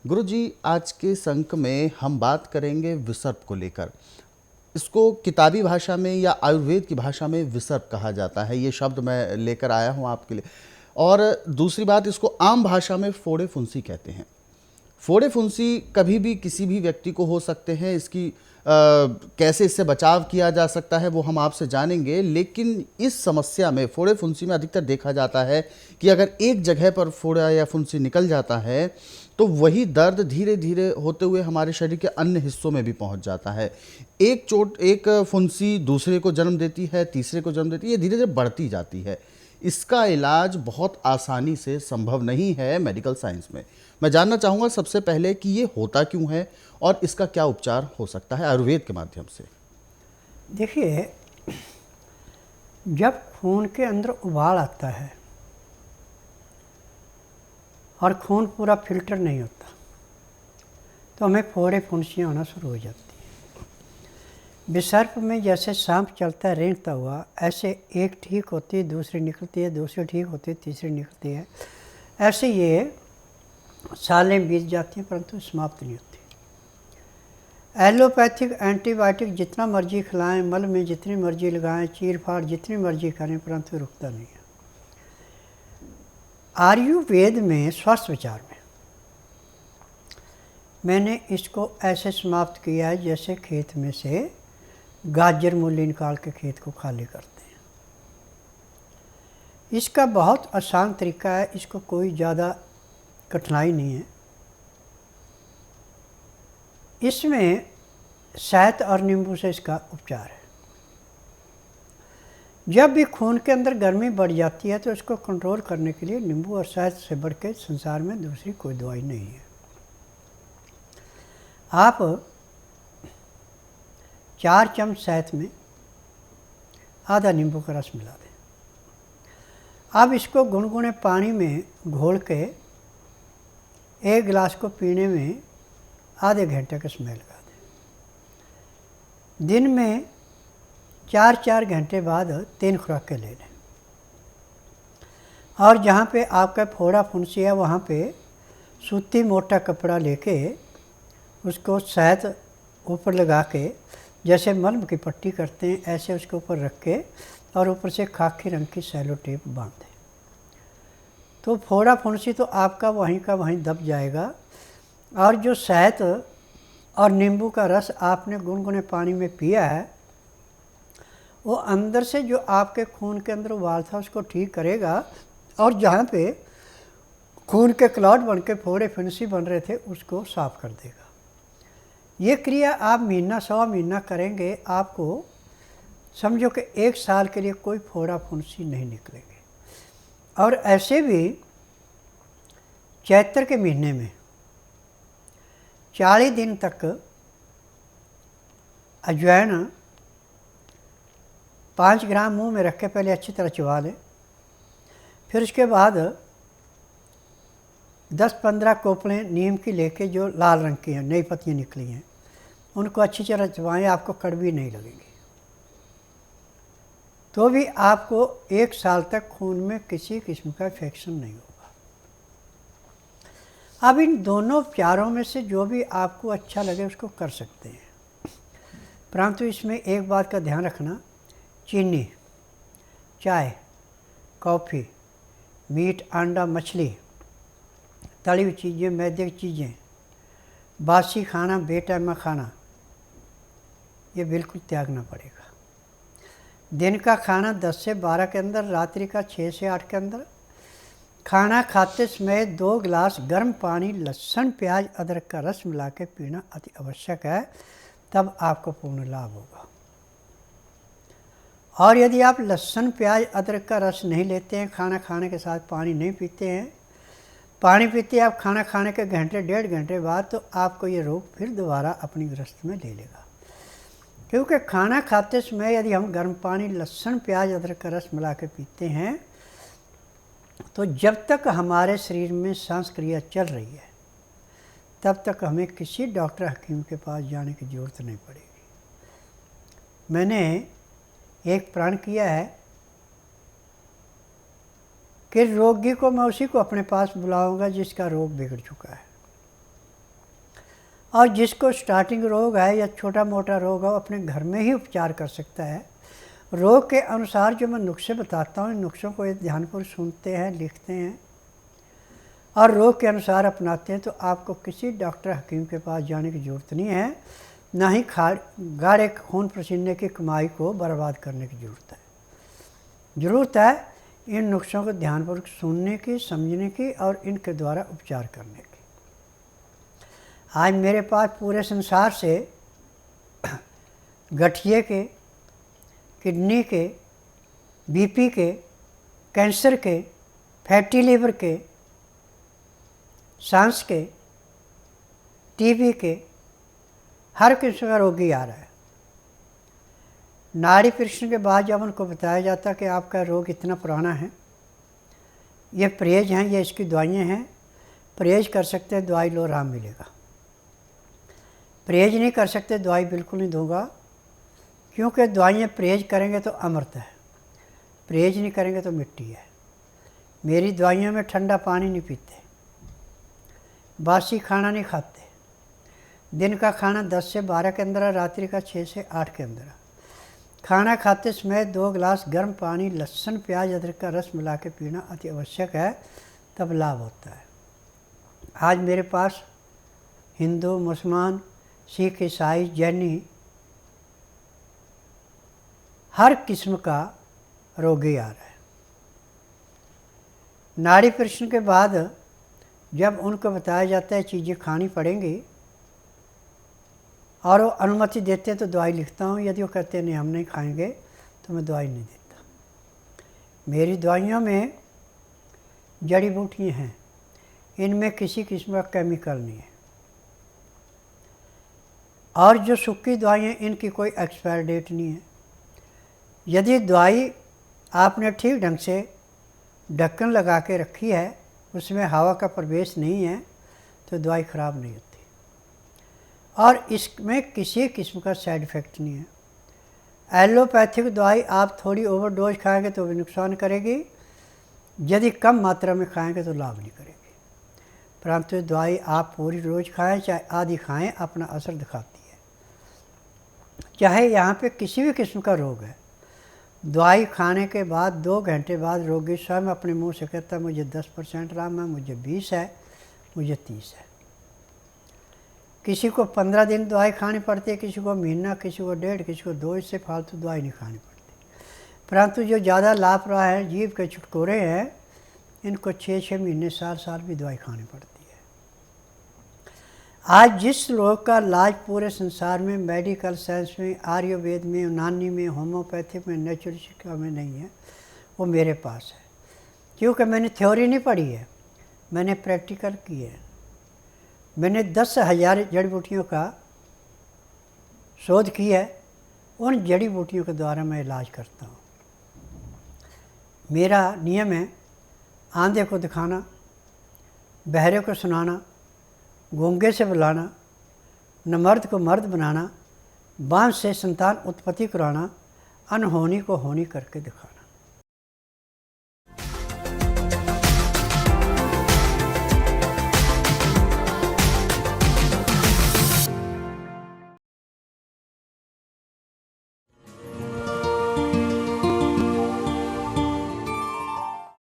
गुरुजी, आज के संक में हम बात करेंगे विसर्प को लेकर। इसको किताबी भाषा में या आयुर्वेद की भाषा में विसर्प कहा जाता है। ये शब्द मैं लेकर आया हूँ आपके लिए। और दूसरी बात, इसको आम भाषा में फोड़े फुंसी कहते हैं। फोड़े फुंसी कभी भी किसी भी व्यक्ति को हो सकते हैं। इसकी कैसे इससे बचाव किया जा सकता है वो हम आपसे जानेंगे। लेकिन इस समस्या में, फोड़े फुंसी में अधिकतर देखा जाता है कि अगर एक जगह पर फोड़ा या फुंसी निकल जाता है तो वही दर्द धीरे धीरे होते हुए हमारे शरीर के अन्य हिस्सों में भी पहुंच जाता है। एक फुंसी दूसरे को जन्म देती है, तीसरे को जन्म देती है, ये धीरे धीरे बढ़ती जाती है। इसका इलाज बहुत आसानी से संभव नहीं है मेडिकल साइंस में। मैं जानना चाहूँगा सबसे पहले कि ये होता क्यों है और इसका क्या उपचार हो सकता है आयुर्वेद के माध्यम से। देखिए, जब खून के अंदर उबाल आता है और खून पूरा फिल्टर नहीं होता तो हमें फोड़े फुंसियाँ होना शुरू हो जाती हैं। विसर्प में जैसे सांप चलता है रेंगता हुआ, ऐसे एक ठीक होती है दूसरी निकलती है, दूसरी ठीक होती है तीसरी निकलती है। ऐसे ये सालें बीत जाती हैं परंतु समाप्त नहीं होती। एलोपैथिक एंटीबायोटिक जितना मर्जी खिलाएं, मल में जितनी मर्जी लगाएं, चीर फाड़ जितनी मर्जी करें, परंतु रुकता नहीं है। आयुर्वेद में स्वास्थ्य विचार में मैंने इसको ऐसे समाप्त किया है जैसे खेत में से गाजर मूली निकाल के खेत को खाली करते हैं। इसका बहुत आसान तरीका है, इसको कोई ज़्यादा कठिनाई नहीं है। इसमें शहद और नींबू से इसका उपचार है। जब भी खून के अंदर गर्मी बढ़ जाती है तो इसको कंट्रोल करने के लिए नींबू और शहद से बढ़ के संसार में दूसरी कोई दवाई नहीं है। आप 4 चम्मच शहद में आधा नींबू का रस मिला दें। अब इसको गुनगुने पानी में घोल के 1 गिलास को पीने में आधे घंटे का समय लगा दें। दिन में 4-4 घंटे बाद 3 खुराकें ले लें। और जहाँ पे आपका फोड़ा फुंसी है वहाँ पे सूती मोटा कपड़ा लेके उसको शहद ऊपर लगा के, जैसे मलम की पट्टी करते हैं ऐसे उसके ऊपर रख के और ऊपर से खाकी रंग की सेलो टेप बांध दें। तो फोड़ा फुंसी तो आपका वहीं का वहीं दब जाएगा। और जो शहद और नींबू का रस आपने गुनगुने पानी में पिया है वो अंदर से जो आपके खून के अंदर उबाल था उसको ठीक करेगा। और जहाँ पे खून के क्लॉट बन के फोड़े फुंसी बन रहे थे उसको साफ कर देगा। ये क्रिया आप महीना 100 महीना करेंगे, आपको समझो कि 1 साल के लिए कोई फोड़ा फुंसी नहीं निकलेंगे। और ऐसे भी चैत्र के महीने में 40 दिन तक अजवाइन 5 ग्राम मुंह में रख के पहले अच्छी तरह चबा लें। फिर उसके बाद 10-15 कोपड़ें नीम की लेके जो लाल रंग की हैं, नई पत्तियाँ निकली हैं, उनको अच्छी तरह चबाएं। आपको कड़वी नहीं लगेगी। तो भी आपको 1 साल तक खून में किसी किस्म का इन्फेक्शन नहीं होगा। अब इन दोनों उपचारों में से जो भी आपको अच्छा लगे उसको कर सकते हैं, परंतु इसमें एक बात का ध्यान रखना, चीनी, चाय, कॉफ़ी, मीट, अंडा, मछली, तली हुई चीज़ें, मैदे की चीज़ें, बासी खाना, बेटाइमा खाना, ये बिल्कुल त्यागना पड़ेगा। दिन का खाना 10 से 12 के अंदर, रात्रि का 6 से 8 के अंदर। खाना खाते समय 2 गिलास गर्म पानी, लहसुन, प्याज, अदरक का रस मिला के पीना अति आवश्यक है, तब आपको पूर्ण लाभ होगा। और यदि आप लहसुन, प्याज, अदरक का रस नहीं लेते हैं, खाना खाने के साथ पानी नहीं पीते हैं, पानी पीते आप खाना खाने के घंटे 1.5 घंटे बाद, तो आपको ये रोग फिर दोबारा अपनी ग्रस्त में ले लेगा। क्योंकि खाना खाते समय यदि हम गर्म पानी, लहसुन, प्याज, अदरक का रस मिला के पीते हैं तो जब तक हमारे शरीर में सांस क्रिया चल रही है तब तक हमें किसी डॉक्टर हकीम के पास जाने की ज़रूरत नहीं पड़ेगी। मैंने एक प्रण किया है कि रोगी को मैं उसी को अपने पास बुलाऊंगा जिसका रोग बिगड़ चुका है। और जिसको स्टार्टिंग रोग है या छोटा मोटा रोग है वो अपने घर में ही उपचार कर सकता है। रोग के अनुसार जो मैं नुस्खे बताता हूँ, इन नुस्खों को ध्यानपूर्वक सुनते हैं, लिखते हैं और रोग के अनुसार अपनाते हैं, तो आपको किसी डॉक्टर हकीम के पास जाने की ज़रूरत नहीं है, ना ही गाढ़े खून पसीने की कमाई को बर्बाद करने की ज़रूरत है। ज़रूरत है इन नुस्खों को ध्यानपूर्वक सुनने की, समझने की और इनके द्वारा उपचार करने की। आज मेरे पास पूरे संसार से गठिए के, किडनी के, बीपी के, कैंसर के, फैटी लीवर के, सांस के, टीबी के, हर किस्म का रोगी आ रहा है। नाड़ी परीक्षण के बाद जब उनको बताया जाता कि आपका रोग इतना पुराना है, ये परहेज हैं, ये इसकी दवाइयाँ हैं, परहेज कर सकते हैं, दवाई लो, आराम मिलेगा। परहेज नहीं कर सकते, दवाई बिल्कुल नहीं दूंगा, क्योंकि दवाइयाँ परहेज करेंगे तो अमृत है, परहेज नहीं करेंगे तो मिट्टी है। मेरी दवाइयों में ठंडा पानी नहीं पीते, बासी खाना नहीं खाते, दिन का खाना 10 से 12 के अंदर है, रात्रि का 6 से 8 के अंदर है। खाना खाते समय 2 गिलास गर्म पानी, लहसुन, प्याज, अदरक का रस मिला के पीना अति आवश्यक है, तब लाभ होता है। आज मेरे पास हिंदू, मुसलमान, सिख, ईसाई, जैनी, हर किस्म का रोगी आ रहा है। नाड़ी परीक्षण के बाद जब उनको बताया जाता है चीज़ें खानी पड़ेंगी और वो अनुमति देते हैं तो दवाई लिखता हूँ, यदि वो कहते हैं नहीं हम नहीं खाएंगे तो मैं दवाई नहीं देता। मेरी दवाइयों में जड़ी बूटियाँ हैं, इनमें किसी किस्म का केमिकल नहीं है, और जो सूखी दवाइयाँ इनकी कोई एक्सपायर डेट नहीं है। यदि दवाई आपने ठीक ढंग से ढक्कन लगा के रखी है, उसमें हवा का प्रवेश नहीं है, तो दवाई ख़राब नहीं होती और इसमें किसी किस्म का साइड इफ़ेक्ट नहीं है। एलोपैथिक दवाई आप थोड़ी ओवरडोज खाएंगे तो भी नुकसान करेगी, यदि कम मात्रा में खाएंगे तो लाभ नहीं करेगी। परंतु दवाई आप पूरी रोज़ खाएं चाहे आधी खाएं, अपना असर दिखाती है। चाहे यहाँ पे किसी भी किस्म का रोग है, दवाई खाने के बाद 2 घंटे बाद रोगी स्वयं अपने मुंह से कहता है मुझे 10% आराम है, मुझे 20 है, मुझे 30 है। किसी को 15 दिन दवाई खानी पड़ती है, किसी को महीना, किसी को 1.5, किसी को 2, इससे फालतू दवाई नहीं खानी पड़ती। परंतु जो ज़्यादा लापरवाह है, जीभ के छुटकोरे हैं, इनको 6-6 महीने, साल भी दवाई खानी पड़ती है। आज जिस रोग का इलाज पूरे संसार में मेडिकल साइंस में, आयुर्वेद में, यूनानी में, होम्योपैथिक में, नेचुरोपैथिक में नहीं है, वो मेरे पास है। क्योंकि मैंने थ्योरी नहीं पढ़ी है, मैंने प्रैक्टिकल की है। मैंने 10,000 जड़ी बूटियों का शोध की है, उन जड़ी बूटियों के द्वारा मैं इलाज करता हूँ। मेरा नियम है आंधे को दिखाना, बहरे को सुनाना, गूंगे से बुलाना, नमर्द को मर्द बनाना, बांझ से संतान उत्पत्ति कराना, अनहोनी को होनी करके दिखाना।